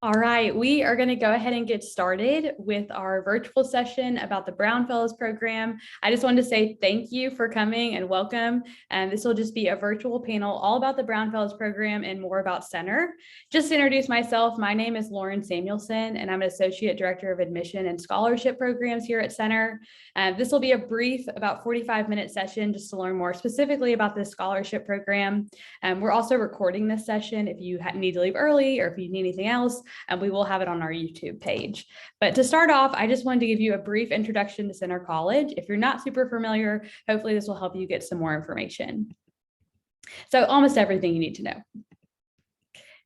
All right, we are going to go ahead and get started with our virtual session about the Brown Fellows program. I just wanted to say thank you for coming and welcome. And this will just be a virtual panel all about the Brown Fellows program and more about Center. Just to introduce myself, my name is Lauren Samuelson, and I'm an Associate Director of Admission and Scholarship Programs here at Center. This will be a brief, about 45-minute session just to learn more specifically about this scholarship program. We're also recording this session if you need to leave early or if you need anything else. And we will have it on our YouTube page. But to start off, I just wanted to give you a brief introduction to Center College. If you're not super familiar, hopefully this will help you get some more information. So almost everything you need to know.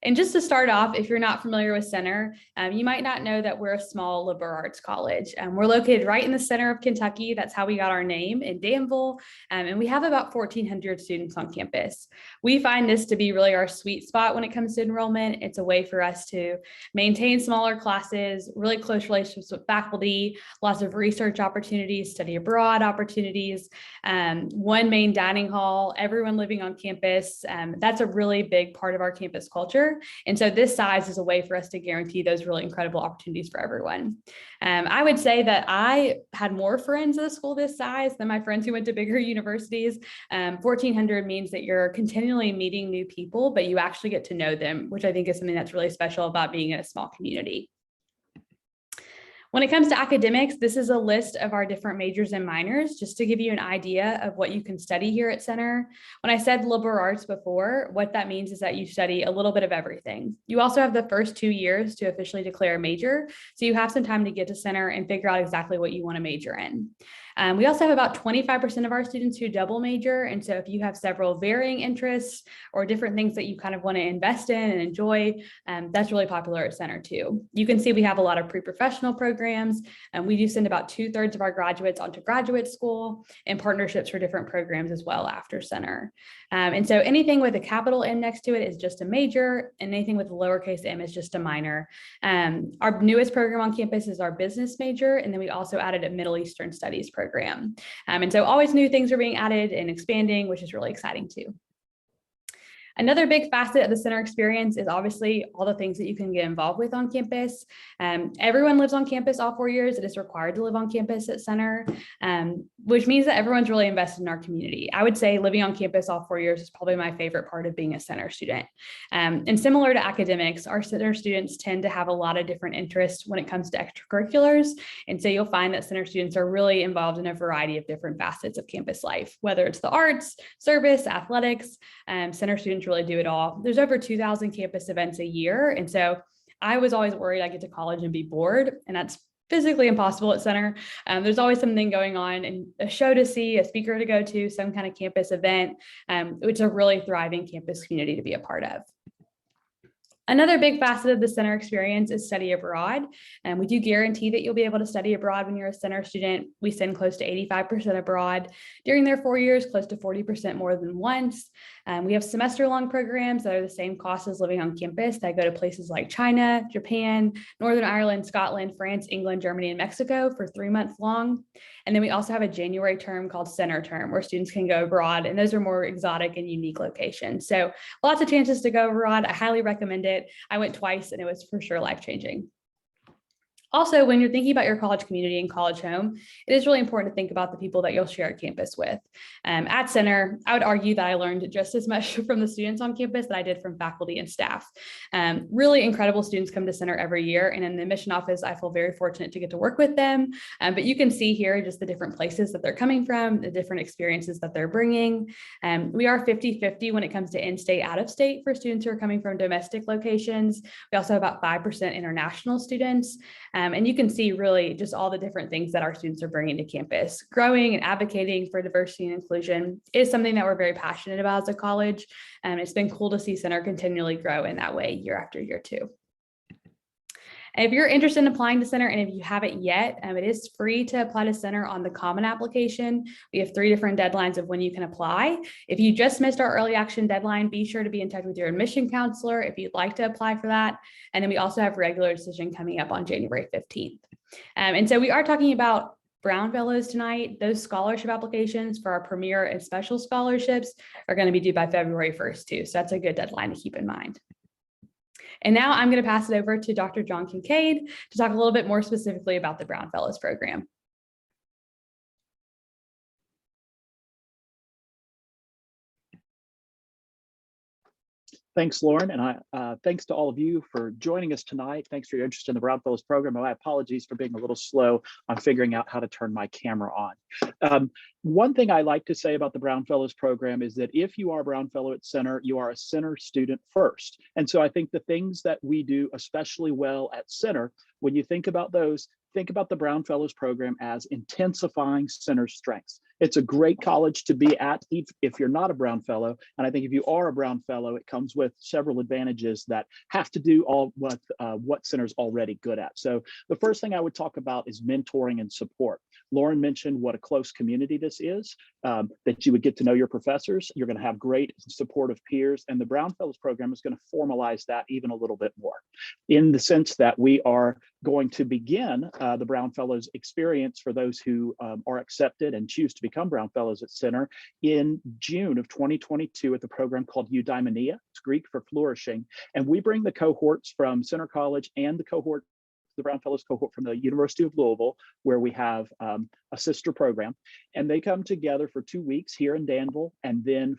And just to start off, if you're not familiar with Center, you might not know that we're a small liberal arts college. We're located right in the center of Kentucky. That's how we got our name, in Danville. And we have about 1,400 students on campus. We find this to be really our sweet spot when it comes to enrollment. It's a way for us to maintain smaller classes, really close relationships with faculty, lots of research opportunities, study abroad opportunities, one main dining hall, everyone living on campus. That's a really big part of our campus culture. And so this size is a way for us to guarantee those really incredible opportunities for everyone. I would say that I had more friends at a school this size than my friends who went to bigger universities. 1,400 means that you're continually meeting new people, but you actually get to know them, which I think is something that's really special about being in a small community. When it comes to academics, this is a list of our different majors and minors, just to give you an idea of what you can study here at Center. When I said liberal arts before, what that means is that you study a little bit of everything. You also have the first 2 years to officially declare a major, so you have some time to get to Center and figure out exactly what you want to major in. We also have about 25% of our students who double major. And so if you have several varying interests or different things that you kind of want to invest in and enjoy, that's really popular at Center too. You can see we have a lot of pre-professional programs, and we do send about 2/3 of our graduates onto graduate school and partnerships for different programs as well after Center. And so anything with a capital M next to it is just a major, and anything with a lowercase m is just a minor. Our newest program on campus is our business major, and then we also added a Middle Eastern Studies program. And so always new things are being added and expanding, which is really exciting too. Another big facet of the Center experience is obviously all the things that you can get involved with on campus. Everyone lives on campus all 4 years. It is required to live on campus at Center, which means that everyone's really invested in our community. I would say living on campus all 4 years is probably my favorite part of being a Center student. And similar to academics, our Center students tend to have a lot of different interests when it comes to extracurriculars. And so you'll find that Center students are really involved in a variety of different facets of campus life, whether it's the arts, service, athletics. Center students really do it all. There's over 2,000 campus events a year. And so I was always worried I'd get to college and be bored, and that's physically impossible at Center. There's always something going on, and a show to see, a speaker to go to, some kind of campus event. It's a really thriving campus community to be a part of. Another big facet of the Center experience is study abroad. And we do guarantee that you'll be able to study abroad when you're a Center student. We send close to 85% abroad during their 4 years, close to 40% more than once. We have semester-long programs that are the same cost as living on campus that go to places like China, Japan, Northern Ireland, Scotland, France, England, Germany, and Mexico for 3 months long. And then we also have a January term called Center Term, where students can go abroad, and those are more exotic and unique locations. So lots of chances to go abroad. I highly recommend it. I went twice, and it was for sure life-changing. Also, when you're thinking about your college community and college home, it is really important to think about the people that you'll share a campus with. At Center, I would argue that I learned just as much from the students on campus that I did from faculty and staff. Really incredible students come to Center every year, and in the admission office, I feel very fortunate to get to work with them. But you can see here just the different places that they're coming from, the different experiences that they're bringing. We are 50-50 when it comes to in-state, out-of-state for students who are coming from domestic locations. We also have about 5% international students. And you can see really just all the different things that our students are bringing to campus. Growing and advocating for diversity and inclusion is something that we're very passionate about as a college. It's been cool to see Center continually grow in that way year after year too. And if you're interested in applying to Center, and if you haven't yet, it is free to apply to Center on the Common application. We have 3 different deadlines of when you can apply. If you just missed our early action deadline, be sure to be in touch with your admission counselor if you'd like to apply for that. And then we also have regular decision coming up on January 15th. And so we are talking about Brown Fellows tonight. Those scholarship applications for our Premier and Special scholarships are going to be due by February 1st too. So that's a good deadline to keep in mind. And now I'm going to pass it over to Dr. John Kinkade to talk a little bit more specifically about the Brown Fellows Program. Thanks, Lauren, and thanks to all of you for joining us tonight. Thanks for your interest in the Brown Fellows Program. My apologies for being a little slow on figuring out how to turn my camera on. One thing I like to say about the Brown Fellows Program is that if you are a Brown Fellow at Center, you are a Center student first. And so I think the things that we do especially well at Center, when you think about those, think about the Brown Fellows Program as intensifying Center's strengths. It's a great college to be at if you're not a Brown Fellow. And I think if you are a Brown Fellow, it comes with several advantages that have to do all what Center's already good at. So the first thing I would talk about is mentoring and support. Lauren mentioned what a close community this is, that you would get to know your professors. You're going to have great supportive peers, and the Brown Fellows Program is going to formalize that even a little bit more, in the sense that we are going to begin the Brown Fellows experience for those who are accepted and choose to become Brown Fellows at Center in June of 2022 at the program called Eudaimonia. It's Greek for flourishing. And we bring the cohorts from Center College and the Brown Fellows cohort from the University of Louisville, where we have a sister program, and they come together for 2 weeks here in Danville, and then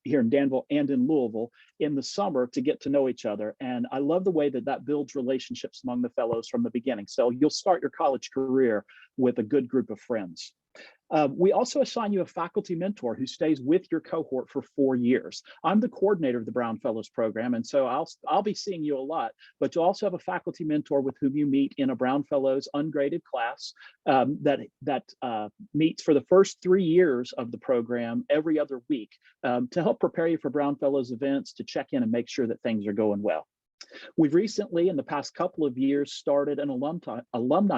here in Danville and in Louisville in the summer to get to know each other. And I love the way that that builds relationships among the fellows from the beginning. So you'll start your college career with a good group of friends. We also assign you a faculty mentor who stays with your cohort for 4 years. I'm the coordinator of the Brown Fellows Program, and so I'll be seeing you a lot, but you also have a faculty mentor with whom you meet in a Brown Fellows ungraded class that meets for the first 3 years of the program every other week to help prepare you for Brown Fellows events, to check in and make sure that things are going well. We've recently, in the past couple of years, started an alumni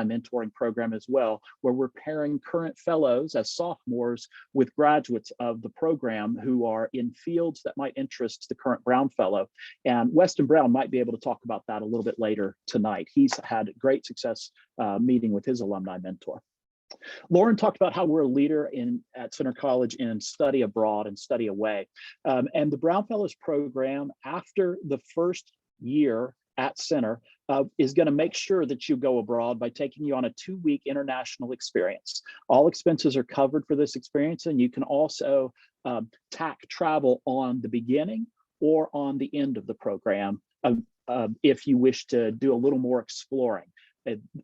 mentoring program as well, where we're pairing current fellows as sophomores with graduates of the program who are in fields that might interest the current Brown Fellow. And Weston Brown might be able to talk about that a little bit later tonight. He's had great success meeting with his alumni mentor. Lauren talked about how we're a leader at Center College in study abroad and study away. And the Brown Fellows Program, after the first year at Center, is going to make sure that you go abroad by taking you on a 2-week international experience. All expenses are covered for this experience, and you can also tack travel on the beginning or on the end of the program if you wish to do a little more exploring.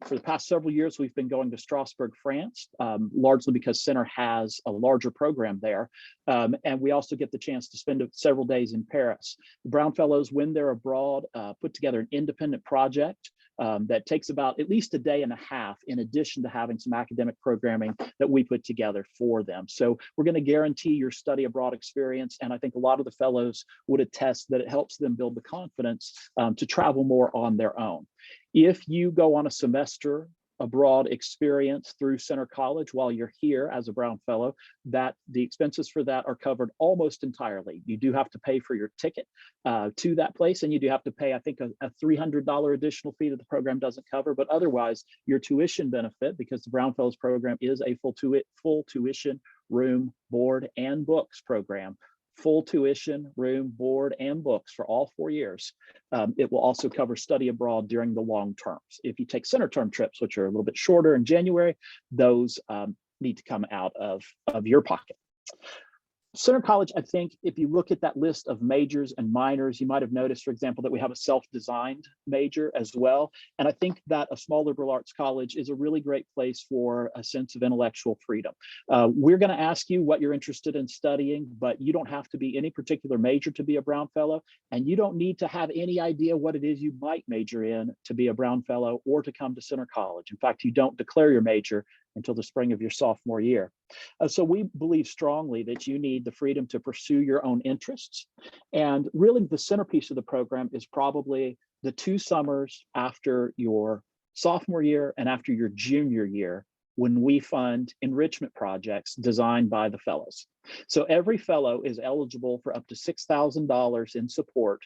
For the past several years, we've been going to Strasbourg, France, largely because Center has a larger program there. And we also get the chance to spend several days in Paris. The Brown Fellows, when they're abroad, put together an independent project that takes about at least a day and a half, in addition to having some academic programming that we put together for them. So we're going to guarantee your study abroad experience. And I think a lot of the fellows would attest that it helps them build the confidence to travel more on their own. If you go on a semester abroad experience through Center College while you're here as a Brown Fellow, that the expenses for that are covered almost entirely. You do have to pay for your ticket to that place, and you do have to pay, I think, a $300 additional fee that the program doesn't cover, but otherwise your tuition benefit, because the Brown Fellows Program is a full tuition, room, board, and books program. Full tuition, room, board, and books for all 4 years. It will also cover study abroad during the long terms. If you take Center term trips, which are a little bit shorter in January, those need to come out of your pocket. Center College, I think if you look at that list of majors and minors, you might have noticed, for example, that we have a self-designed major as well. And I think that a small liberal arts college is a really great place for a sense of intellectual freedom. We're going to ask you what you're interested in studying, but you don't have to be any particular major to be a Brown Fellow, and you don't need to have any idea what it is you might major in to be a Brown Fellow or to come to Center College. In fact, you don't declare your major until the spring of your sophomore year. So we believe strongly that you need the freedom to pursue your own interests. And really the centerpiece of the program is probably the 2 summers after your sophomore year and after your junior year, when we fund enrichment projects designed by the fellows. So every fellow is eligible for up to $6,000 in support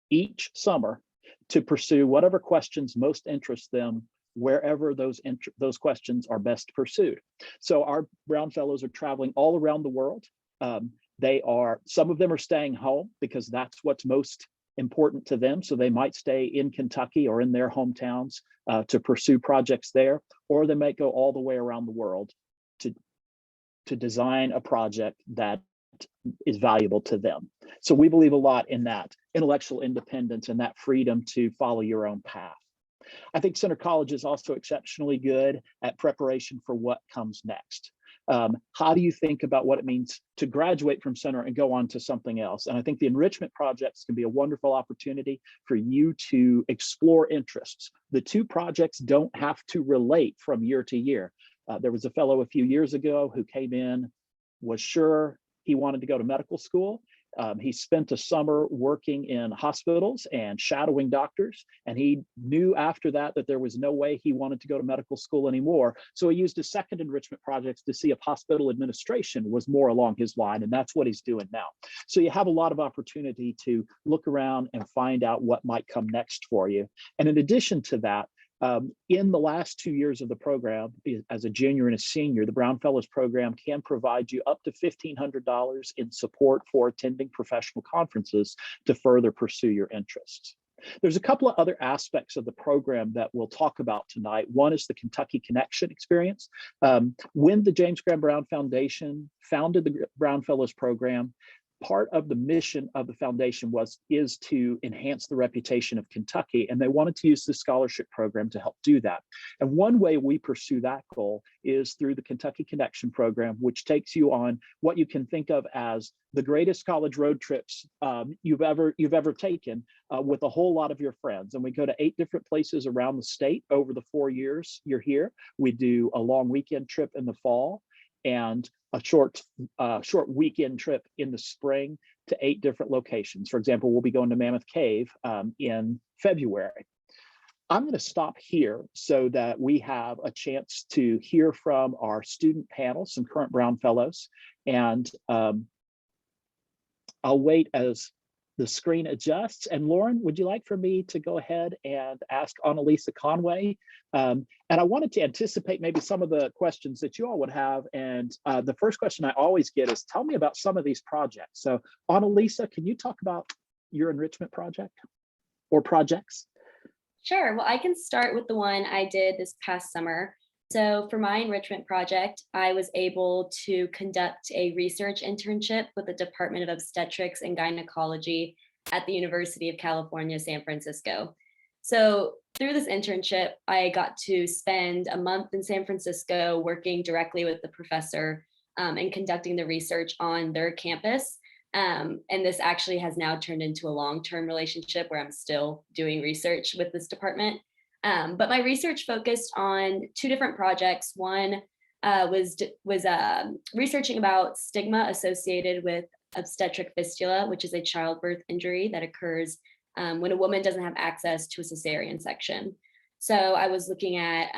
each summer to pursue whatever questions most interest them wherever those questions are best pursued. So our Brown Fellows are traveling all around the world. Some of them are staying home because that's what's most important to them. So they might stay in Kentucky or in their hometowns to pursue projects there, or they might go all the way around the world to design a project that is valuable to them. So we believe a lot in that intellectual independence and that freedom to follow your own path. I think Center College is also exceptionally good at preparation for what comes next. How do you think about what it means to graduate from Center and go on to something else? And I think the enrichment projects can be a wonderful opportunity for you to explore interests. The two projects don't have to relate from year to year. There was a fellow a few years ago who came in, was sure he wanted to go to medical school. He spent a summer working in hospitals and shadowing doctors, and he knew after that that there was no way he wanted to go to medical school anymore. So he used his second enrichment projects to see if hospital administration was more along his line, and that's what he's doing now. So you have a lot of opportunity to look around and find out what might come next for you. And in addition to that, in the last 2 years of the program, as a junior and a senior, the Brown Fellows Program can provide you up to $1,500 in support for attending professional conferences to further pursue your interests. There's a couple of other aspects of the program that we'll talk about tonight. One is the Kentucky Connection experience. When the James Graham Brown Foundation founded the Brown Fellows Program, part of the mission of the foundation is to enhance the reputation of Kentucky, and they wanted to use the scholarship program to help do that. And one way we pursue that goal is through the Kentucky Connection program, which takes you on what you can think of as the greatest college road trips you've ever taken with a whole lot of your friends. And we go to 8 different places around the state over the 4 years you're here. We do a long weekend trip in the fall and a short weekend trip in the spring to 8 different locations. For example, we'll be going to Mammoth Cave in February. I'm going to stop here so that we have a chance to hear from our student panel, some current Brown Fellows, and I'll wait as the screen adjusts. And Lauren, would you like for me to go ahead and ask Annalisa Conway? And I wanted to anticipate maybe some of the questions that you all would have. And the first question I always get is, tell me about some of these projects. So Annalisa, can you talk about your enrichment project or projects? Sure. Well, I can start with the one I did this past summer. So for my enrichment project, I was able to conduct a research internship with the Department of Obstetrics and Gynecology at the University of California, San Francisco. So through this internship, I got to spend a month in San Francisco working directly with the professor and conducting the research on their campus. And this actually has now turned into a long-term relationship where I'm still doing research with this department. But my research focused on 2 different projects. One was researching about stigma associated with obstetric fistula, which is a childbirth injury that occurs when a woman doesn't have access to a cesarean section. So I was looking at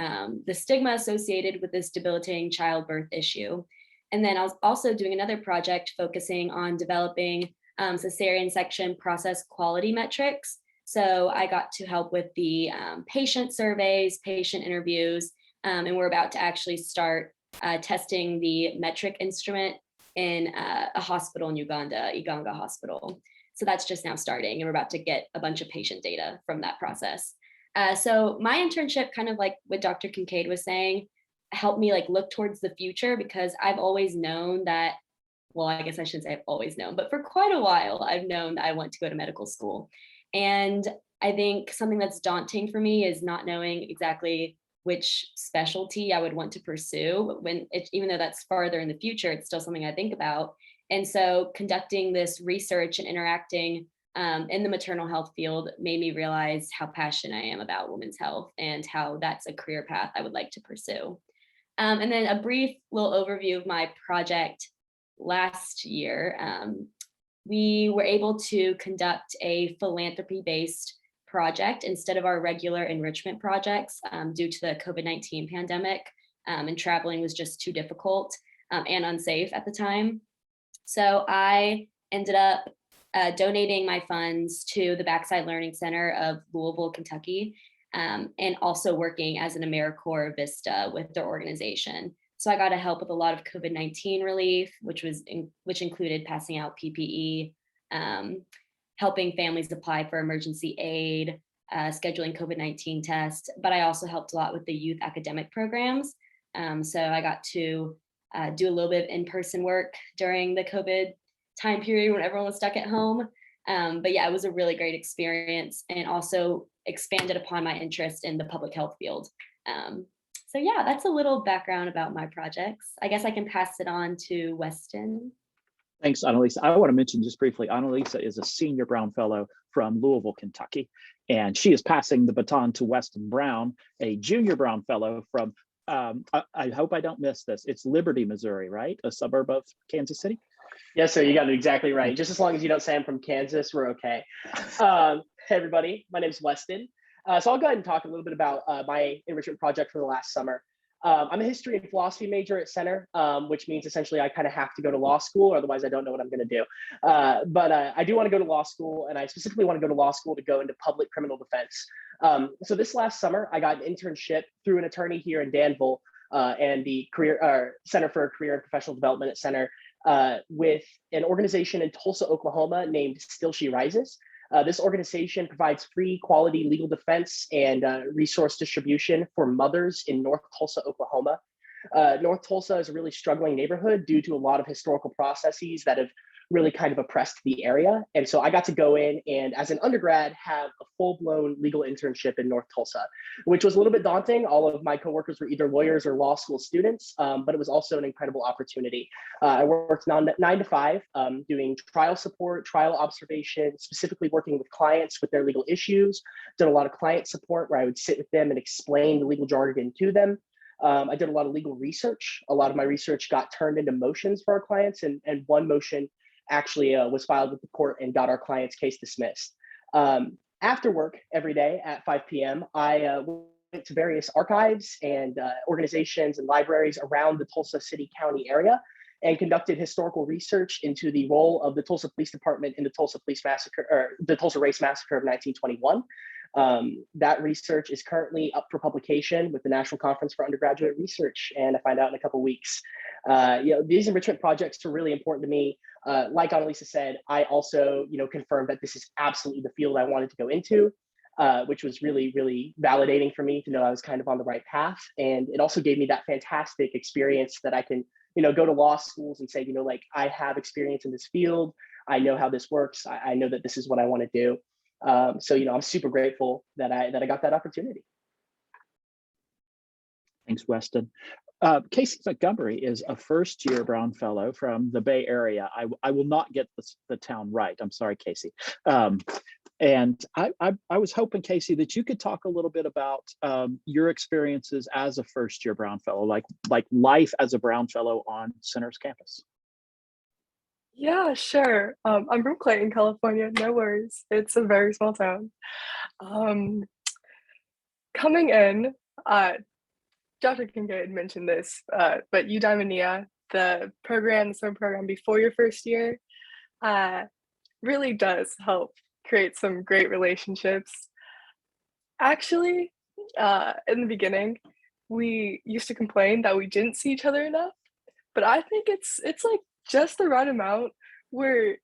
the stigma associated with this debilitating childbirth issue. And then I was also doing another project focusing on developing cesarean section process quality metrics. So I got to help with the patient surveys, patient interviews, and we're about to actually start testing the metric instrument in a hospital in Uganda, Iganga Hospital. So that's just now starting, and we're about to get a bunch of patient data from that process. So my internship, kind of like what Dr. Kinkade was saying, helped me like look towards the future, because I've always known that, well, I guess I shouldn't say I've always known, but for quite a while, I've known that I want to go to medical school. And I think something that's daunting for me is not knowing exactly which specialty I would want to pursue. Even though that's farther in the future, it's still something I think about. And so conducting this research and interacting in the maternal health field made me realize how passionate I am about women's health and how that's a career path I would like to pursue. And then a brief little overview of my project last year. We were able to conduct a philanthropy-based project instead of our regular enrichment projects due to the COVID-19 pandemic, and traveling was just too difficult and unsafe at the time. So I ended up donating my funds to the Backside Learning Center of Louisville, Kentucky, and also working as an AmeriCorps Vista with their organization. So I got to help with a lot of COVID-19 relief, which included passing out PPE, helping families apply for emergency aid, scheduling COVID-19 tests, but I also helped a lot with the youth academic programs. So I got to do a little bit of in-person work during the COVID time period when everyone was stuck at home. But yeah, it was a really great experience and also expanded upon my interest in the public health field. So yeah, that's a little background about my projects. I guess I can pass it on to Weston. Thanks, Annalisa. I want to mention just briefly, Annalisa is a senior Brown Fellow from Louisville, Kentucky, and she is passing the baton to Weston Brown, a junior Brown Fellow from, I hope I don't miss this, it's Liberty, Missouri, right? A suburb of Kansas City? Yes, sir, you got it exactly right. Just as long as you don't say I'm from Kansas, we're okay. Hey, everybody, my name is Weston. So I'll go ahead and talk a little bit about my enrichment project for the last summer. I'm a history and philosophy major at Center, which means essentially I kind of have to go to law school, or otherwise I don't know what I'm going to do. But I do want to go to law school, and I specifically want to go to law school to go into public criminal defense. So this last summer, I got an internship through an attorney here in Danville and the Center for Career and Professional Development at Center with an organization in Tulsa, Oklahoma named Still She Rises. This organization provides free quality legal defense and resource distribution for mothers in North Tulsa, Oklahoma. North Tulsa is a really struggling neighborhood due to a lot of historical processes that have really kind of oppressed the area. And so I got to go in and as an undergrad have a full-blown legal internship in North Tulsa, which was a little bit daunting. All of my coworkers were either lawyers or law school students, but it was also an incredible opportunity. I worked 9 to 5 doing trial support, trial observation, specifically working with clients with their legal issues. Did a lot of client support where I would sit with them and explain the legal jargon to them. I did a lot of legal research. A lot of my research got turned into motions for our clients, and one motion actually was filed with the court and got our client's case dismissed. After work every day at 5 p.m., I went to various archives and organizations and libraries around the Tulsa City County area and conducted historical research into the role of the Tulsa Police Department in the Tulsa Police Massacre, or the Tulsa Race Massacre of 1921. That research is currently up for publication with the National Conference for Undergraduate Research, and I find out in a couple of weeks. These enrichment projects are really important to me. Like Annalisa said, I also, confirmed that this is absolutely the field I wanted to go into, which was really, really validating for me to know I was kind of on the right path. And it also gave me that fantastic experience that I can, go to law schools and say, I have experience in this field. I know how this works. I know that this is what I want to do. So, I'm super grateful that I got that opportunity. Thanks, Weston. Casey Montgomery is a first-year Brown Fellow from the Bay Area. I will not get the town right. I'm sorry, Casey. And I was hoping, Casey, that you could talk a little bit about your experiences as a first-year Brown Fellow, like life as a Brown Fellow on Center's campus. Yeah, sure. I'm from Clayton, California. No worries. It's a very small town. Coming in, Dr. Kinkade mentioned this, but Eudaimonia, the summer program before your first year, really does help create some great relationships. Actually, in the beginning, we used to complain that we didn't see each other enough, but I think it's like just the right amount where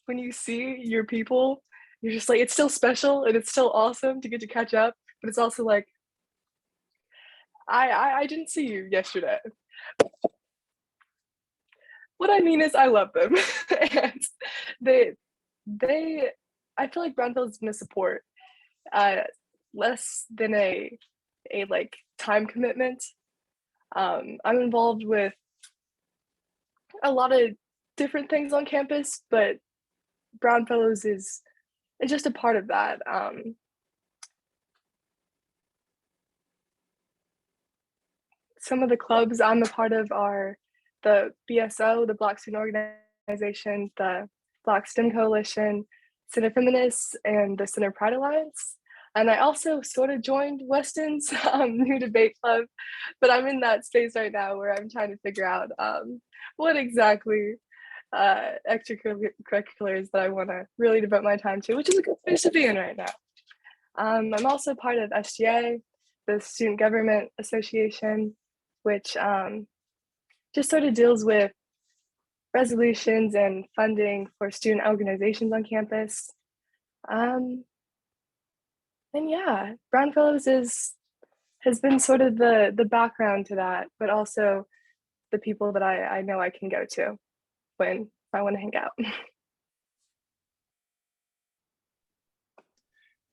when you see your people, you're just like, it's still special and it's still awesome to get to catch up, but it's also like, I didn't see you yesterday. What I mean is I love them. And they I feel like Brown Fellow's gonna support less than a like time commitment. I'm involved with a lot of different things on campus, but Brown Fellows is just a part of that. Some of the clubs I'm a part of are the BSO, the Black Student Organization, the Black STEM Coalition, Center Feminists, and the Center Pride Alliance. And I also sort of joined Weston's new debate club, but I'm in that space right now where I'm trying to figure out what exactly extracurriculars that I want to really devote my time to, which is a good space to be in right now. I'm also part of SGA, the Student Government Association, which just sort of deals with resolutions and funding for student organizations on campus. And yeah, Brown Fellows has been sort of the background to that, but also the people that I know I can go to when I want to hang out.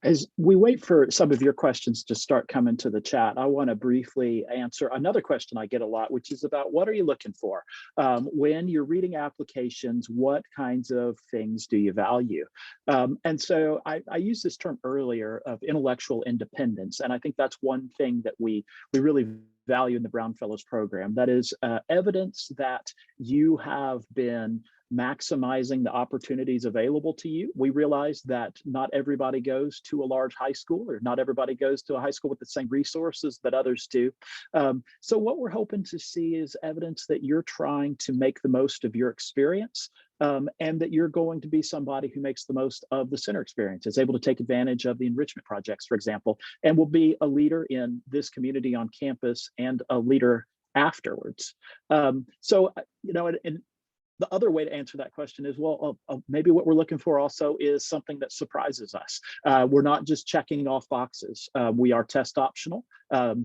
As we wait for some of your questions to start coming to the chat, I want to briefly answer another question I get a lot, which is about what are you looking for? When you're reading applications, what kinds of things do you value? And so I used this term earlier of intellectual independence, and I think that's one thing that we really value in the Brown Fellows program. That is evidence that you have been maximizing the opportunities available to you. We realize that not everybody goes to a large high school, or not everybody goes to a high school with the same resources that others do. So what we're hoping to see is evidence that you're trying to make the most of your experience, and that you're going to be somebody who makes the most of the center experience, is able to take advantage of the enrichment projects, for example, and will be a leader in this community on campus and a leader afterwards. So, and the other way to answer that question is, well, maybe what we're looking for also is something that surprises us. We're not just checking off boxes. We are test optional,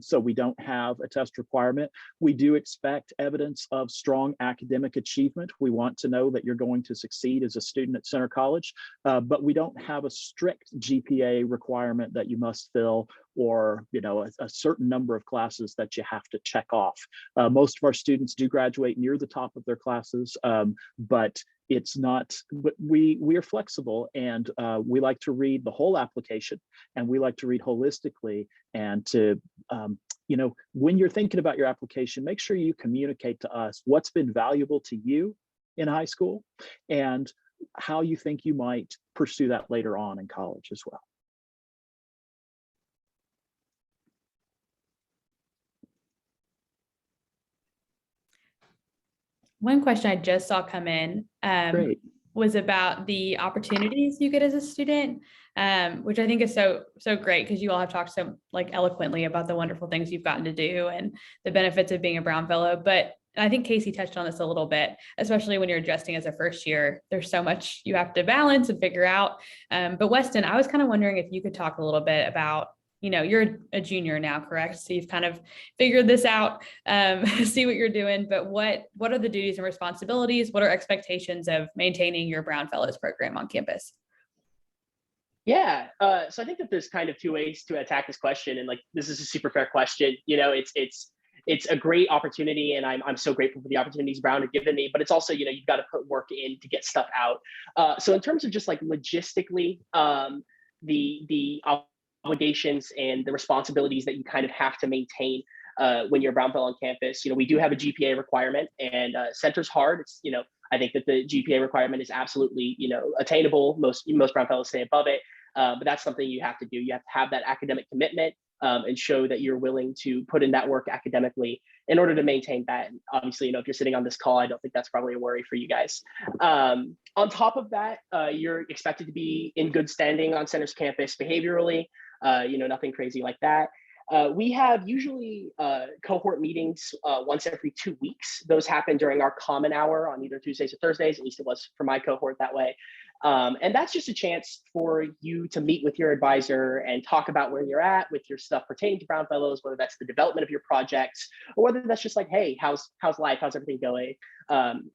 so we don't have a test requirement. We do expect evidence of strong academic achievement. We want to know that you're going to succeed as a student at Center College, but we don't have a strict GPA requirement that you must fill, or a certain number of classes that you have to check off. Most of our students do graduate near the top of their classes, but it's not. But we are flexible, and we like to read the whole application, and we like to read holistically. And to when you're thinking about your application, make sure you communicate to us what's been valuable to you in high school, and how you think you might pursue that later on in college as well. One question I just saw come in was about the opportunities you get as a student, which I think is so great, because you all have talked so eloquently about the wonderful things you've gotten to do and the benefits of being a Brown Fellow. But I think Casey touched on this a little bit, especially when you're adjusting as a first year. There's so much you have to balance and figure out. But Weston, I was kind of wondering if you could talk a little bit about, you're a junior now, correct? So you've kind of figured this out, see what you're doing, but what are the duties and responsibilities? What are expectations of maintaining your Brown Fellows program on campus? Yeah, so I think that there's kind of two ways to attack this question, and this is a super fair question. It's a great opportunity, and I'm so grateful for the opportunities Brown have given me. But it's also, you've got to put work in to get stuff out. So in terms of just logistically, the obligations and the responsibilities that you kind of have to maintain when you're a Brown Fellow on campus. We do have a GPA requirement, and center's hard. It's, I think that the GPA requirement is absolutely, attainable. Most Brown Fellows stay above it, but that's something you have to do. You have to have that academic commitment, and show that you're willing to put in that work academically in order to maintain that. And obviously, if you're sitting on this call, I don't think that's probably a worry for you guys. On top of that, you're expected to be in good standing on Center's campus behaviorally. Nothing crazy like that. We have usually cohort meetings once every 2 weeks. Those happen during our common hour on either Tuesdays or Thursdays. At least it was for my cohort that way. And that's just a chance for you to meet with your advisor and talk about where you're at with your stuff pertaining to Brown Fellows, whether that's the development of your projects, or whether that's just hey, how's life? How's everything going?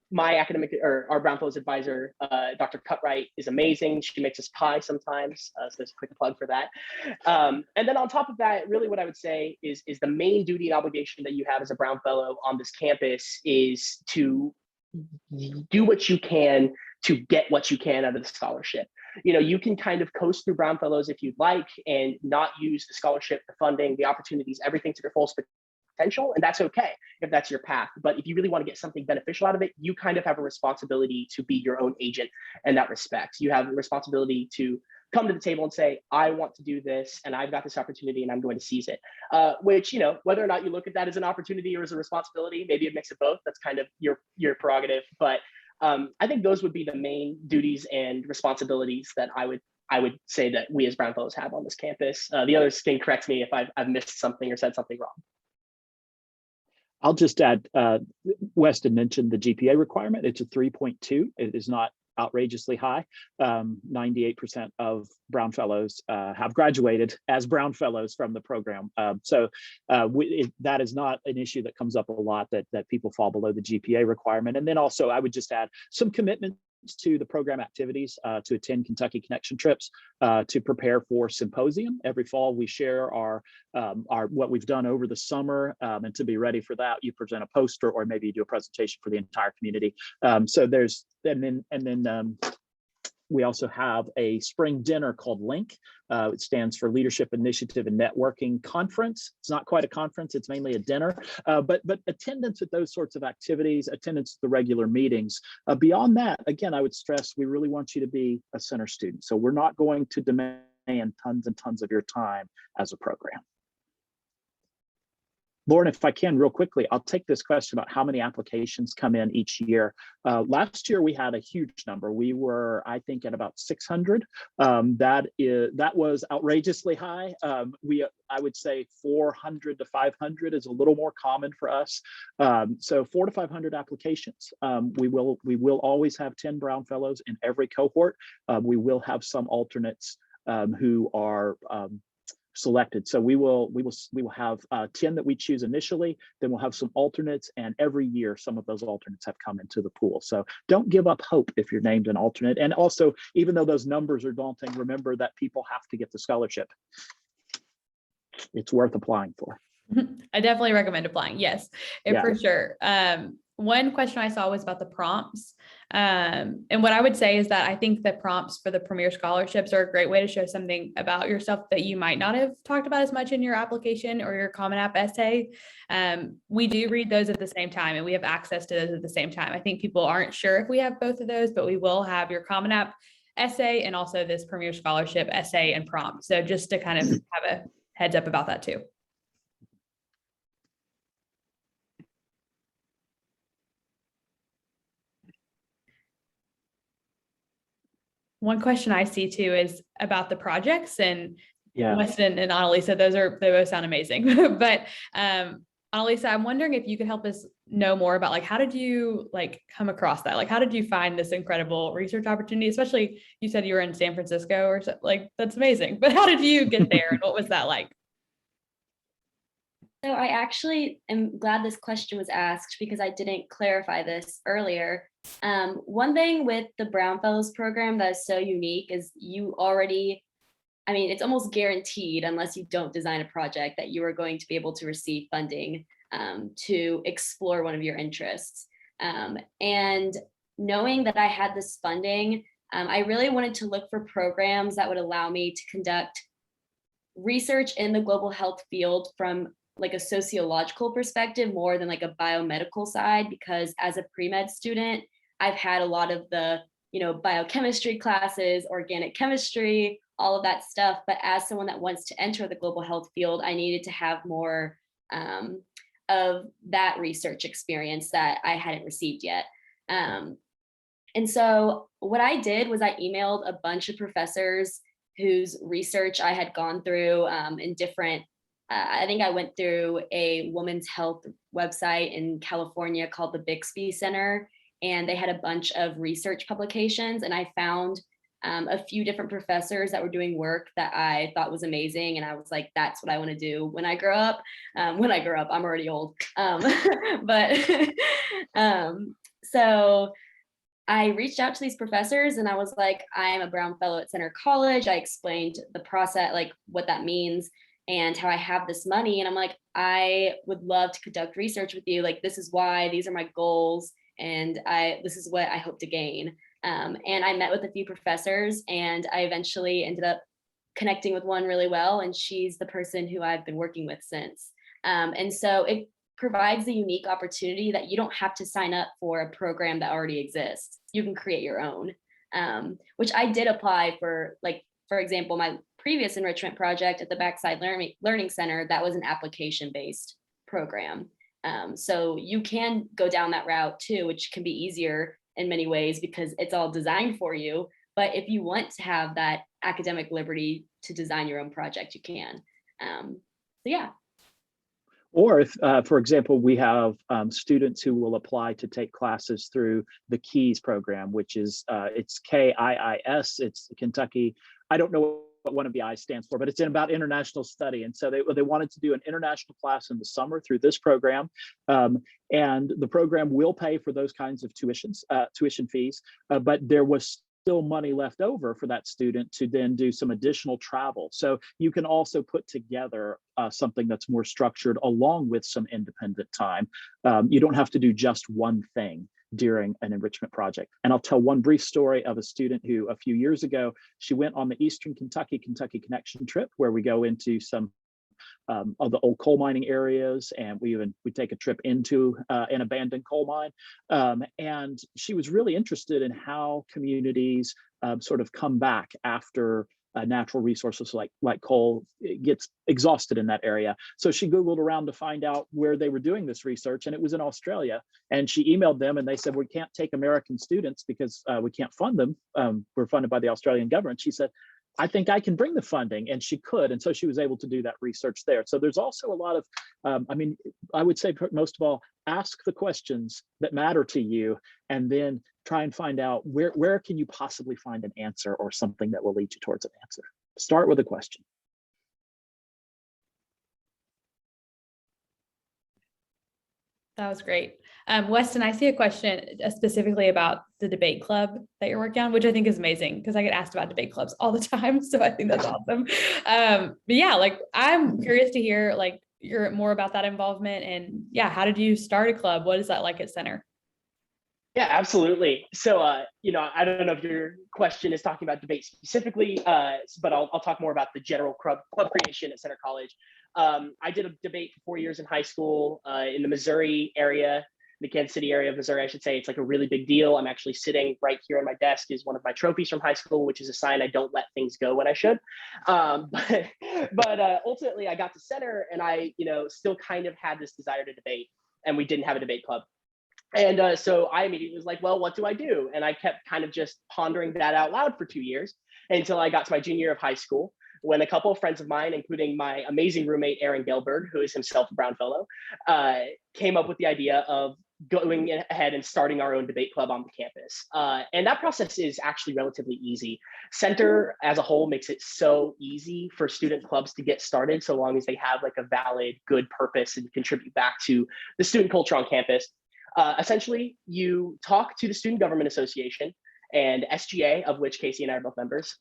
My our Brown Fellows advisor, Dr. Cutright, is amazing. She makes us pie sometimes. So there's a quick plug for that. And then on top of that, really what I would say is the main duty and obligation that you have as a Brown Fellow on this campus is to do what you can to get what you can out of the scholarship. You can kind of coast through Brown Fellows if you'd like and not use the scholarship, the funding, the opportunities, everything to their full potential. And that's okay if that's your path. But if you really want to get something beneficial out of it, you kind of have a responsibility to be your own agent in that respect. You have a responsibility to come to the table and say, I want to do this, and I've got this opportunity, and I'm going to seize it. Which, whether or not you look at that as an opportunity or as a responsibility, maybe a mix of both. That's kind of your prerogative. But I think those would be the main duties and responsibilities that I would say that we as Brown Fellows have on this campus. The others can correct me if I've missed something or said something wrong. I'll just add, Weston mentioned the GPA requirement. It's a 3.2. It is not outrageously high. 98% of Brown Fellows have graduated as Brown Fellows from the program. That is not an issue that comes up a lot, that people fall below the GPA requirement. And then also I would just add some commitment to the program activities, to attend Kentucky Connection trips, to prepare for symposium. Every fall we share our what we've done over the summer, and to be ready for that, you present a poster or maybe you do a presentation for the entire community. We also have a spring dinner called LINK. It stands for Leadership Initiative and Networking Conference. It's not quite a conference, it's mainly a dinner, but attendance at those sorts of activities, attendance at the regular meetings. Beyond that, again, I would stress, we really want you to be a center student. So we're not going to demand tons and tons of your time as a program. Lauren, if I can real quickly, I'll take this question about how many applications come in each year. Last year, we had a huge number. We were, I think, at about 600. That was outrageously high. I would say 400 to 500 is a little more common for us. So 400 to 500 applications. We will always have 10 Brown Fellows in every cohort. We will have some alternates who are selected. So we will have 10 that we choose initially, then we'll have some alternates, and every year some of those alternates have come into the pool. So don't give up hope if you're named an alternate. And also, even though those numbers are daunting, remember that people have to get the scholarship. It's worth applying for. I definitely recommend applying. Yes, for sure. One question I saw was about the prompts. And what I would say is that I think the prompts for the Premier Scholarships are a great way to show something about yourself that you might not have talked about as much in your application or your Common App essay. We do read those at the same time, and we have access to those at the same time. I think people aren't sure if we have both of those, but we will have your Common App essay and also this Premier Scholarship essay and prompt. So just to kind of have a heads up about that too. One question I see too is about the projects, and Weston and Annalisa, they both sound amazing. But Annalisa, I'm wondering if you could help us know more about, like, how did you come across that? Like, how did you find this incredible research opportunity? Especially, you said you were in San Francisco or so, that's amazing. But how did you get there, and what was that like? So I actually am glad this question was asked because I didn't clarify this earlier. One thing with the Brown Fellows program that is so unique is it's almost guaranteed, unless you don't design a project, that you are going to be able to receive funding to explore one of your interests. And knowing that I had this funding, I really wanted to look for programs that would allow me to conduct research in the global health field from a sociological perspective more than a biomedical side, because as a pre-med student, I've had a lot of the, biochemistry classes, organic chemistry, all of that stuff. But as someone that wants to enter the global health field, I needed to have more of that research experience that I hadn't received yet. And so what I did was I emailed a bunch of professors whose research I had gone through in different I think I went through a women's health website in California called the Bixby Center, and they had a bunch of research publications. And I found a few different professors that were doing work that I thought was amazing. And I was like, that's what I want to do when I grow up. When I grow up, I'm already old. So I reached out to these professors and I was like, I'm a Brown Fellow at Center College. I explained the process, what that means, and how I have this money. And I'm like, I would love to conduct research with you. This is why, these are my goals. And this is what I hope to gain. And I met with a few professors, and I eventually ended up connecting with one really well. And she's the person who I've been working with since. And so it provides the unique opportunity that you don't have to sign up for a program that already exists. You can create your own, which I did apply for, for example, my previous enrichment project at the Backside Learning Center, that was an application-based program. So you can go down that route too, which can be easier in many ways because it's all designed for you. But if you want to have that academic liberty to design your own project, you can. So yeah. Or if, for example, we have students who will apply to take classes through the KEYS program, which is, it's KIIS, it's Kentucky. I don't know what one of the I stands for, but it's about international study. And so they wanted to do an international class in the summer through this program. And the program will pay for those kinds of tuition fees, but there was still money left over for that student to then do some additional travel. So you can also put together something that's more structured along with some independent time. You don't have to do just one thing during an enrichment project. And I'll tell one brief story of a student who a few years ago, she went on the Eastern Kentucky Connection trip, where we go into some of the old coal mining areas, and we take a trip into an abandoned coal mine. And she was really interested in how communities sort of come back after natural resources like coal gets exhausted in that area. So she Googled around to find out where they were doing this research, and it was in Australia. And she emailed them, and they said, we can't take American students because we can't fund them. We're funded by the Australian government. She said, I think I can bring the funding, and she could. And so she was able to do that research there. So there's also a lot of, I mean, I would say most of all, ask the questions that matter to you, and then try and find out where can you possibly find an answer or something that will lead you towards an answer. Start with a question. That was great. Weston, I see a question specifically about the debate club that you're working on, which I think is amazing because I get asked about debate clubs all the time. So I think that's awesome. But yeah, like I'm curious to hear like more about that involvement, and yeah, how did you start a club? What is that like at Center? Yeah, absolutely. So, you know, I don't know if your question is talking about debate specifically, but I'll talk more about the general club creation at Center College. I did a debate for 4 years in high school in the Missouri area, the Kansas City area of Missouri, I should say. It's like a really big deal. I'm actually sitting right here on my desk is one of my trophies from high school, which is a sign I don't let things go when I should. But ultimately, I got to Center, and I, you know, still kind of had this desire to debate, and we didn't have a debate club. And so I immediately was like, well, what do I do? And I kept kind of just pondering that out loud for 2 years until I got to my junior year of high school, when a couple of friends of mine, including my amazing roommate, Aaron Gelberg, who is himself a Brown Fellow, came up with the idea of going ahead and starting our own debate club on the campus. And that process is actually relatively easy. Center as a whole makes it so easy for student clubs to get started, so long as they have like a valid, good purpose and contribute back to the student culture on campus. Essentially, you talk to the Student Government Association, and SGA, of which Casey and I are both members,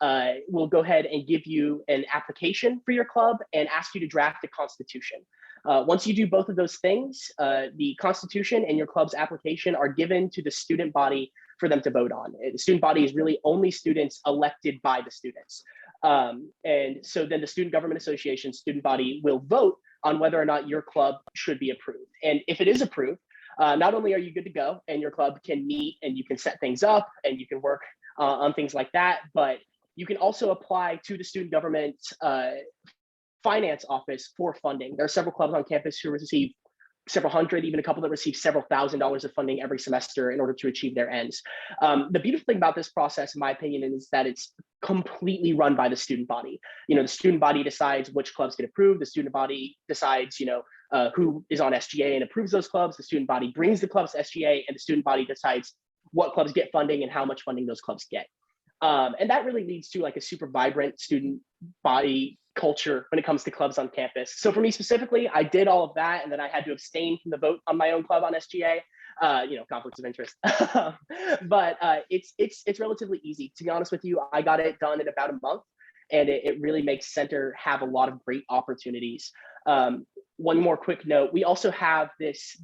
will go ahead and give you an application for your club and ask you to draft a constitution. Once you do both of those things, the constitution and your club's application are given to the student body for them to vote on. The student body is really only students elected by the students. And so then the Student Government Association student body will vote on whether or not your club should be approved. And if it is approved, not only are you good to go and your club can meet and you can set things up and you can work on things like that, but you can also apply to the student government finance office for funding. There are several clubs on campus who receive several hundred, even a couple that receive several $1,000s of funding every semester in order to achieve their ends. The beautiful thing about this process, in my opinion, is that it's completely run by the student body. You know, the student body decides which clubs get approved. The student body decides, you know, who is on SGA and approves those clubs. The student body brings the clubs to SGA, and the student body decides what clubs get funding and how much funding those clubs get. And that really leads to like a super vibrant student body culture when it comes to clubs on campus. So for me specifically, I did all of that, and then I had to abstain from the vote on my own club on SGA. You know, conflicts of interest. But it's relatively easy. To be honest with you, I got it done in about a month, and it really makes Center have a lot of great opportunities. One more quick note, we also have this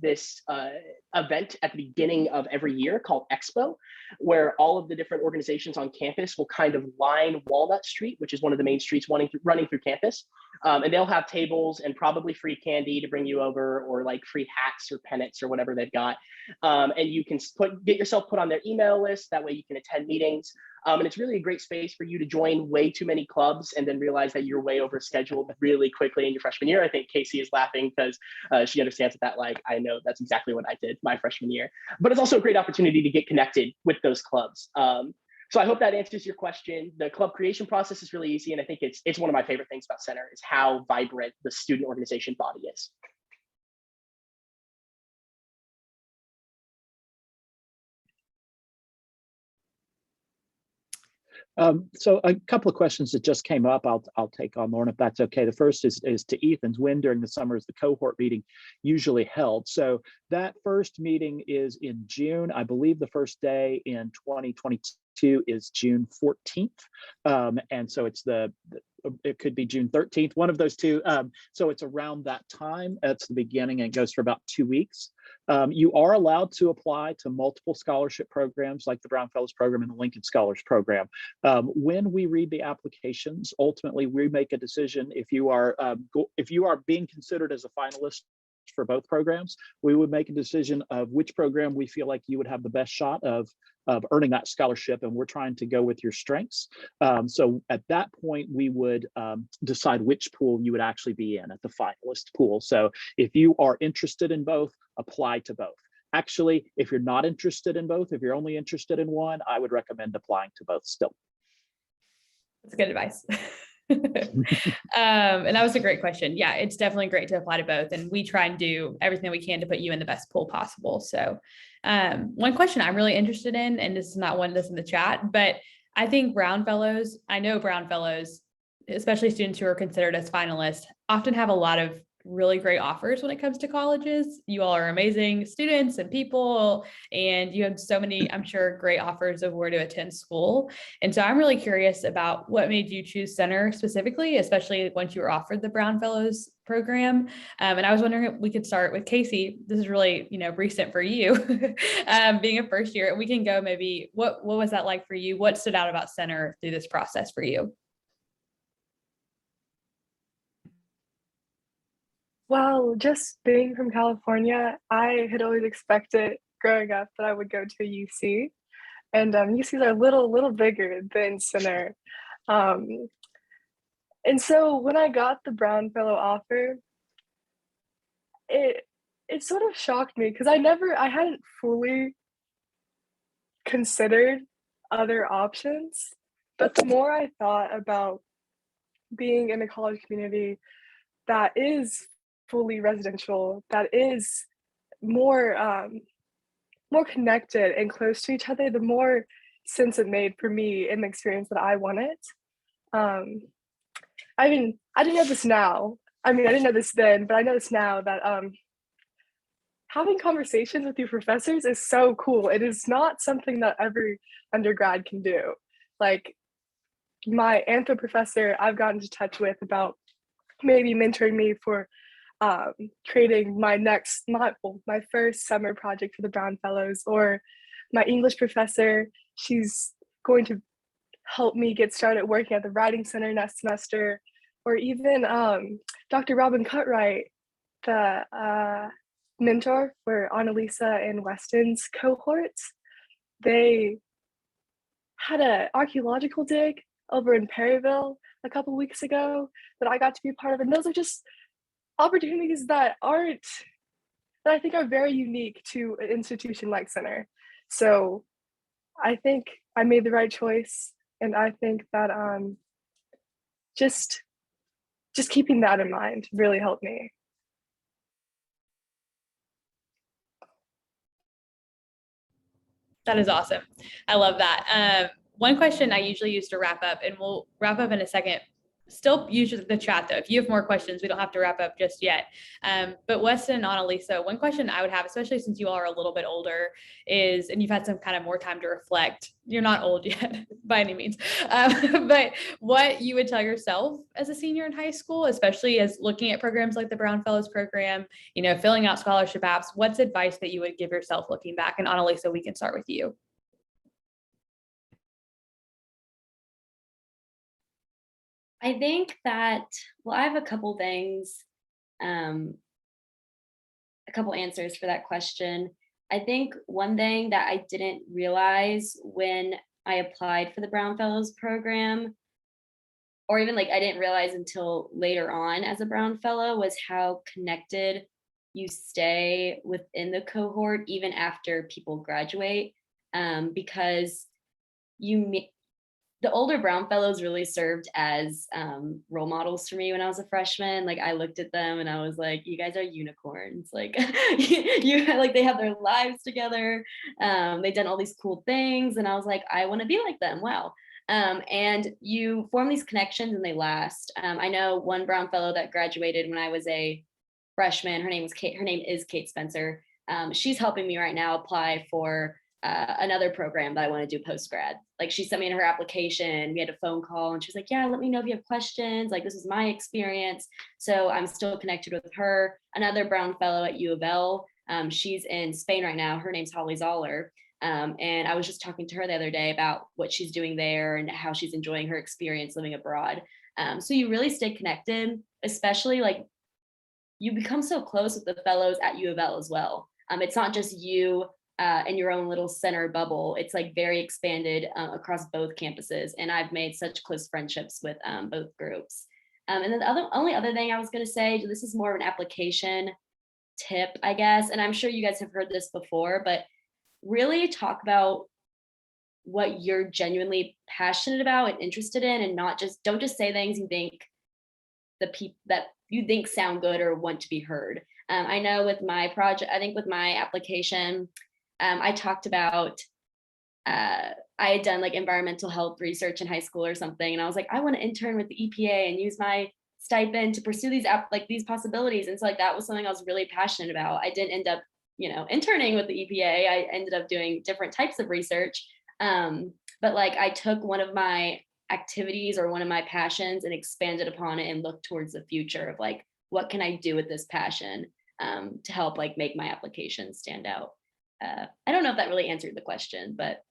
event at the beginning of every year called Expo, where all of the different organizations on campus will kind of line Walnut Street, which is one of the main streets running through campus. And they'll have tables and probably free candy to bring you over, or like free hats or pennants or whatever they've got. And you can get yourself put on their email list. That way you can attend meetings. And it's really a great space for you to join way too many clubs and then realize that you're way over scheduled really quickly in your freshman year. I think Casey is laughing because she understands that, like, I know that's exactly what I did my freshman year. But it's also a great opportunity to get connected with those clubs. So I hope that answers your question. The club creation process is really easy, and I think it's one of my favorite things about Center is how vibrant the student organization body is. So a couple of questions that just came up, I'll take on, Lauren, if that's okay. The first is to Ethan's. When during the summer is the cohort meeting usually held? So that first meeting is in June. I believe the first day in 2022 is June 14th. And so it's it could be June 13th, one of those two. So it's around that time. That's the beginning, and it goes for about 2 weeks. You are allowed to apply to multiple scholarship programs like the Brown Fellows Program and the Lincoln Scholars Program. When we read the applications, ultimately we make a decision. If you are being considered as a finalist for both programs, we would make a decision of which program we feel like you would have the best shot of earning that scholarship, and we're trying to go with your strengths. So at that point, we would decide which pool you would actually be in at the finalist pool. So if you are interested in both, apply to both. Actually, if you're not interested in both, if you're only interested in one, I would recommend applying to both still. That's good advice. And that was a great question. Yeah, it's definitely great to apply to both. And we try and do everything we can to put you in the best pool possible. So one question I'm really interested in, and this is not one that's in the chat, but I think Brown Fellows, I know Brown Fellows, especially students who are considered as finalists, often have a lot of really great offers when it comes to colleges. You all are amazing students and people, and you have so many, I'm sure, great offers of where to attend school. And so I'm really curious about what made you choose Center specifically, especially once you were offered the Brown Fellows program. And I was wondering if we could start with Casey. This is really, recent for you, being a first year. We can go maybe, what was that like for you? What stood out about Center through this process for you? Well, just being from California, I had always expected growing up that I would go to a UC, and UCs are a little bigger than Center. And so when I got the Brown Fellow offer, it sort of shocked me because I hadn't fully considered other options. But the more I thought about being in a college community that is fully residential, that is more connected and close to each other, the more sense it made for me in the experience that I wanted. I didn't know this now. I didn't know this then, but I know this now that having conversations with your professors is so cool. It is not something that every undergrad can do. Like my anthro professor, I've gotten into touch with about maybe mentoring me for creating my first summer project for the Brown Fellows, or my English professor, she's going to help me get started working at the Writing Center next semester, or even Dr. Robin Cutright, the mentor for Annalisa and Weston's cohorts. They had an archaeological dig over in Perryville a couple weeks ago that I got to be a part of, and those are just opportunities that I think are very unique to an institution like Center. So I think I made the right choice, and I think that just keeping that in mind really helped me. That is awesome. I love that. One question I usually use to wrap up, and we'll wrap up in a second. Still use the chat though. If you have more questions, we don't have to wrap up just yet. But Weston and Annalisa, one question I would have, especially since you all are a little bit older, is, and you've had some kind of more time to reflect. You're not old yet by any means, but what you would tell yourself as a senior in high school, especially as looking at programs like the Brown Fellows program, filling out scholarship apps, what's advice that you would give yourself looking back? And Annalisa, we can start with you. I think that, I have a couple things, a couple answers for that question. I think one thing that I didn't realize when I applied for the Brown Fellows program, or even I didn't realize until later on as a Brown Fellow, was how connected you stay within the cohort even after people graduate, because the older Brown Fellows really served as role models for me when I was a freshman. I looked at them and I was like, you guys are unicorns. They have their lives together. They've done all these cool things. And I was like, I want to be like them. Wow. And you form these connections and they last. I know one Brown Fellow that graduated when I was a freshman. Her name is Kate Spencer. She's helping me right now apply for another program that I want to do post grad. Like, she sent me in her application. We had a phone call and she was like, yeah, let me know if you have questions. Like, this is my experience. So I'm still connected with her. Another Brown Fellow at U of L. She's in Spain right now. Her name's Holly Zoller. And I was just talking to her the other day about what she's doing there and how she's enjoying her experience living abroad. So you really stay connected, especially like you become so close with the fellows at U of L as well. It's not just you in your own little center bubble. It's like very expanded across both campuses. And I've made such close friendships with both groups. And then the only other thing I was going to say, this is more of an application tip, I guess. And I'm sure you guys have heard this before, but really talk about what you're genuinely passionate about and interested in, and don't just say things you think that you think sound good or want to be heard. I know with my project, I think with my application, I talked about I had done like environmental health research in high school or something, and I was like, I want to intern with the EPA and use my stipend to pursue these possibilities. And so like that was something I was really passionate about. I didn't end up interning with the EPA. I ended up doing different types of research. But like I took one of my activities or one of my passions and expanded upon it and looked towards the future of like, what can I do with this passion to help like make my application stand out? I don't know if that really answered the question, but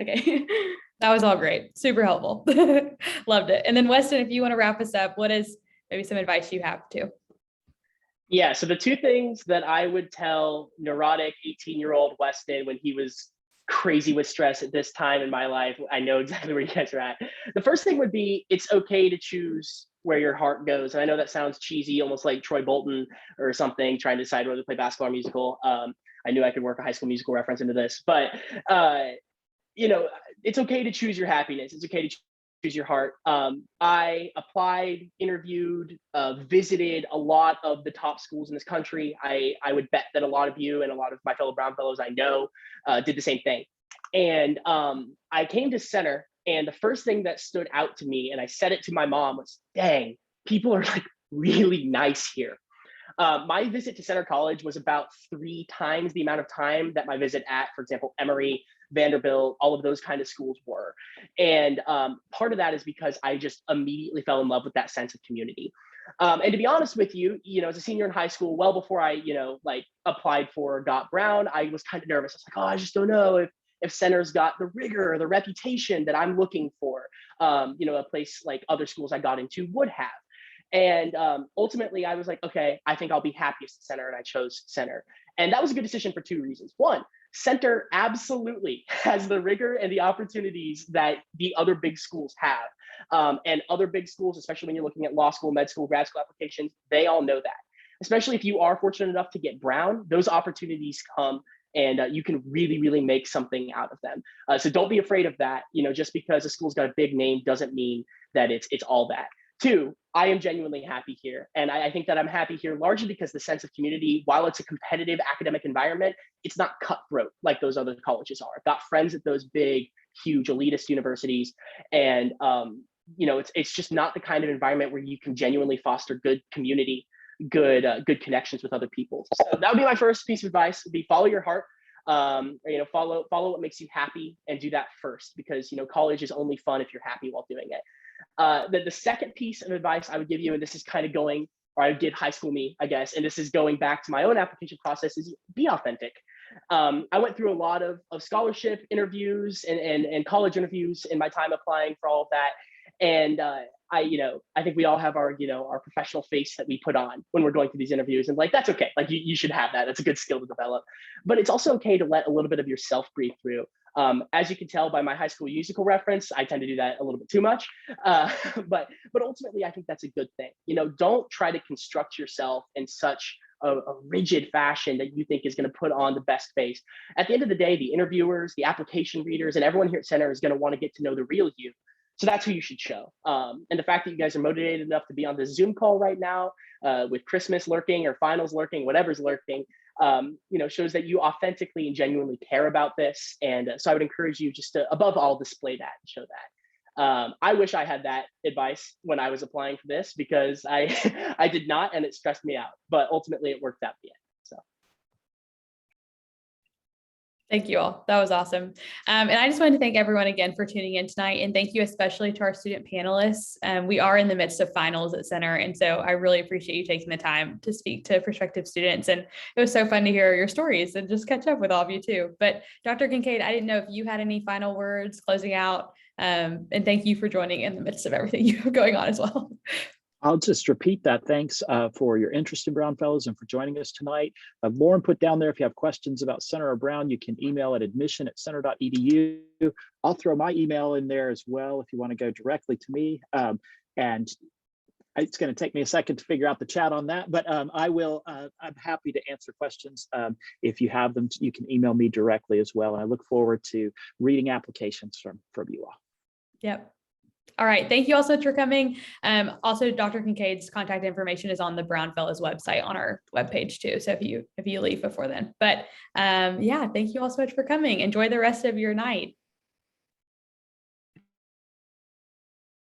okay. That was all great. Super helpful. Loved it. And then Weston, if you want to wrap us up, what is maybe some advice you have too? Yeah, so the two things that I would tell neurotic 18-year-old Weston when he was crazy with stress at this time in my life, I know exactly where you guys are at. The first thing would be, it's okay to choose where your heart goes. And I know that sounds cheesy, almost like Troy Bolton or something, trying to decide whether to play basketball or musical. I knew I could work a High School Musical reference into this, but it's okay to choose your happiness. It's okay to choose your heart. I applied, interviewed, visited a lot of the top schools in this country. I would bet that a lot of you and a lot of my fellow Brown Fellows I know did the same thing. And I came to Center, and the first thing that stood out to me, and I said it to my mom, was, dang, people are like really nice here. My visit to Center College was about 3 times the amount of time that my visit at, for example, Emory, Vanderbilt, all of those kind of schools were. And part of that is because I just immediately fell in love with that sense of community. And to be honest with you, as a senior in high school, well before I, applied for got Brown, I was kind of nervous. I was like, oh, I just don't know if Center's got the rigor or the reputation that I'm looking for, a place like other schools I got into would have. And ultimately, I was like, okay, I think I'll be happiest at Center, and I chose Center. And that was a good decision for 2 reasons. One, Center absolutely has the rigor and the opportunities that the other big schools have. And other big schools, especially when you're looking at law school, med school, grad school applications, they all know that. Especially if you are fortunate enough to get Brown, those opportunities come, and you can really, really make something out of them. So don't be afraid of that. Just because a school's got a big name doesn't mean that it's all that. 2, I am genuinely happy here. And I think that I'm happy here largely because the sense of community, while it's a competitive academic environment, it's not cutthroat like those other colleges are. I've got friends at those big, huge elitist universities. And, it's just not the kind of environment where you can genuinely foster good community, good connections with other people. So that would be my first piece of advice, would be follow your heart. Follow what makes you happy, and do that first, because, college is only fun if you're happy while doing it. The second piece of advice I would give you, and this is kind of going, or I did high school me, I guess, and this is going back to my own application process, is be authentic. I went through a lot of scholarship interviews and college interviews in my time applying for all of that. And I think we all have our professional face that we put on when we're going through these interviews, and like, that's okay. Like you should have that. That's a good skill to develop. But it's also okay to let a little bit of yourself breathe through. As you can tell by my High School Musical reference, I tend to do that a little bit too much. But ultimately, I think that's a good thing. Don't try to construct yourself in such a rigid fashion that you think is going to put on the best face. At the end of the day, the interviewers, the application readers, and everyone here at Center is going to want to get to know the real you. So that's who you should show. And the fact that you guys are motivated enough to be on this Zoom call right now with Christmas lurking or finals lurking, whatever's lurking, shows that you authentically and genuinely care about this. And so I would encourage you just to, above all, display that and show that. I wish I had that advice when I was applying for this, because I I did not, and it stressed me out. But ultimately, it worked out in the end. So. Thank you all. That was awesome. And I just wanted to thank everyone again for tuning in tonight. And thank you especially to our student panelists. We are in the midst of finals at Center. And so I really appreciate you taking the time to speak to prospective students. And it was so fun to hear your stories and just catch up with all of you too. But Dr. Kinkade, I didn't know if you had any final words closing out. And thank you for joining in the midst of everything you have going on as well. I'll just repeat that. Thanks for your interest in Brown Fellows and for joining us tonight. Lauren put down there, if you have questions about Center or Brown, you can email at admission@center.edu. I'll throw my email in there as well if you want to go directly to me. And it's going to take me a second to figure out the chat on that, but I will. I'm happy to answer questions. If you have them, you can email me directly as well. And I look forward to reading applications from you all. Yep. All right. Thank you all so much for coming. Also, Dr. Kinkade's contact information is on the Brown Fellows website on our webpage too. So if you leave before then, but yeah, thank you all so much for coming. Enjoy the rest of your night.